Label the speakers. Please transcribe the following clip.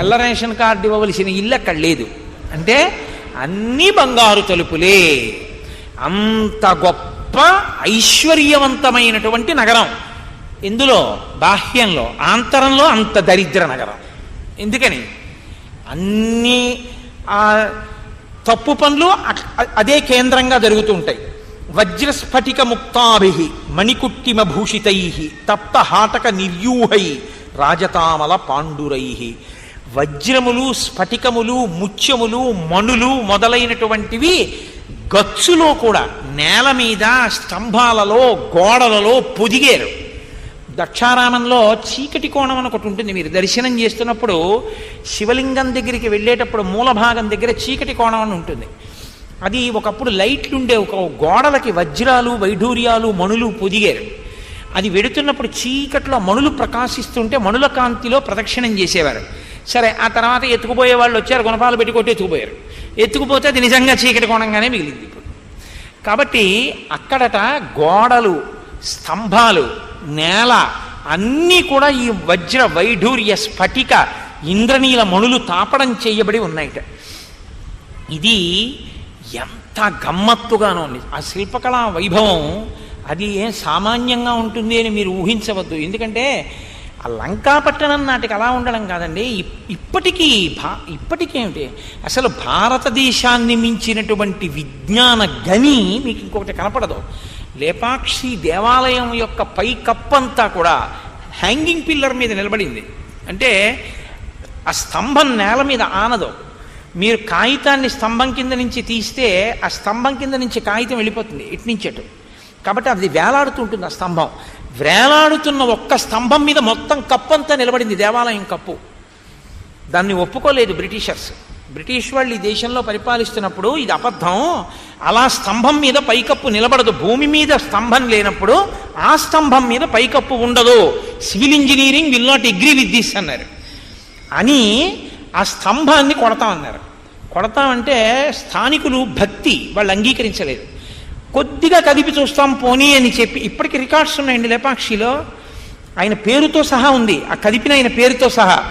Speaker 1: తెల్ల ration card ఇవ్వవలసిన ఇల్లు అక్కడ లేదు. అంటే అన్ని బంగారు తలుపులే. అంత గొప్ప ఐశ్వర్యవంతమైనటువంటి నగరం. ఇందులో బాహ్యంలో, ఆంతరంలో అంత దరిద్ర నగరం. ఎందుకని? అన్ని తప్పు పనులు అదే కేంద్రంగా జరుగుతూ ఉంటాయి. వజ్రస్ఫటిక ముక్తాభి మణికుట్టిమ భూషితై తప్త హాటక నిర్యూహై రాజతామల పాండురై. వజ్రములు, స్ఫటికములు, ముత్యములు, మణులు మొదలైనటువంటివి గచ్చులో కూడా, నేల మీద, స్తంభాలలో, గోడలలో పొదిగారు. దక్షారామంలో చీకటి కోణం అని ఒకటి ఉంటుంది. మీరు దర్శనం చేస్తున్నప్పుడు శివలింగం దగ్గరికి వెళ్ళేటప్పుడు మూల భాగం దగ్గర చీకటి కోణం అని ఉంటుంది. అది ఒకప్పుడు లైట్లు ఉండే ఒక గోడలకి వజ్రాలు, వైఢూర్యాలు, మణులు పొదిగారు. అది వెడుతున్నప్పుడు చీకట్లో మణులు ప్రకాశిస్తుంటే మణుల కాంతిలో ప్రదక్షిణం చేసేవారు. సరే, ఆ తర్వాత ఎత్తుకుపోయే వాళ్ళు వచ్చారు, గుణపాలు పెట్టి కొట్టి ఎత్తుకుపోయారు. ఎత్తుకుపోతే అది నిజంగా చీకటి కోణంగానే మిగిలింది ఇప్పుడు. కాబట్టి అక్కడట గోడలు, స్తంభాలు, నేల అన్నీ కూడా ఈ వజ్ర వైఢూర్య స్ఫటిక ఇంద్రనీల మణులు తాపడం చేయబడి ఉన్నాయిట. ఇది ఎంత గమ్మత్తుగానో ఉంది ఆ శిల్పకళా వైభవం. అది ఏం సామాన్యంగా ఉంటుంది అని మీరు ఊహించవద్దు. ఎందుకంటే ఆ లంకాపట్టణం నాటికి అలా ఉండడం కాదండి. ఇప్పటికేమిటి అసలు భారతదేశాన్ని మించినటువంటి విజ్ఞాన గని మీకు ఇంకొకటి కనపడదు. లేపాక్షి దేవాలయం యొక్క పై కప్పంతా కూడా హ్యాంగింగ్ పిల్లర్ మీద నిలబడింది. అంటే ఆ స్తంభం నేల మీద ఆనదు. మీరు కాగితాన్ని స్తంభం కింద నుంచి తీస్తే ఆ స్తంభం కింద నుంచి కాగితం వెళ్ళిపోతుంది ఇటు నుంచి అటు. కాబట్టి అది వేలాడుతుంటుంది. ఆ స్తంభం వేలాడుతున్న ఒక్క స్తంభం మీద మొత్తం కప్పంతా నిలబడింది, దేవాలయం కప్పు. దాన్ని ఒప్పుకోలేదు బ్రిటిషర్స్. బ్రిటిష్ వాళ్ళు ఈ దేశంలో పరిపాలిస్తున్నప్పుడు ఇది అబద్ధం, అలా స్తంభం మీద పైకప్పు నిలబడదు, భూమి మీద స్తంభం లేనప్పుడు ఆ స్తంభం మీద పైకప్పు ఉండదు, civil engineering will not agree with this అన్నారు. అని ఆ స్తంభాన్ని కొడతామన్నారు. కొడతామంటే స్థానికులు భక్తి వాళ్ళు అంగీకరించలేదు. కొద్దిగా కదిపి చూస్తాం పోనీ అని చెప్పి, ఇప్పటికి రికార్డ్స్ ఉన్నాయండి లేపాక్షిలో, ఆయన పేరుతో సహా ఉంది, ఆ కదిపిన ఆయన పేరుతో సహా.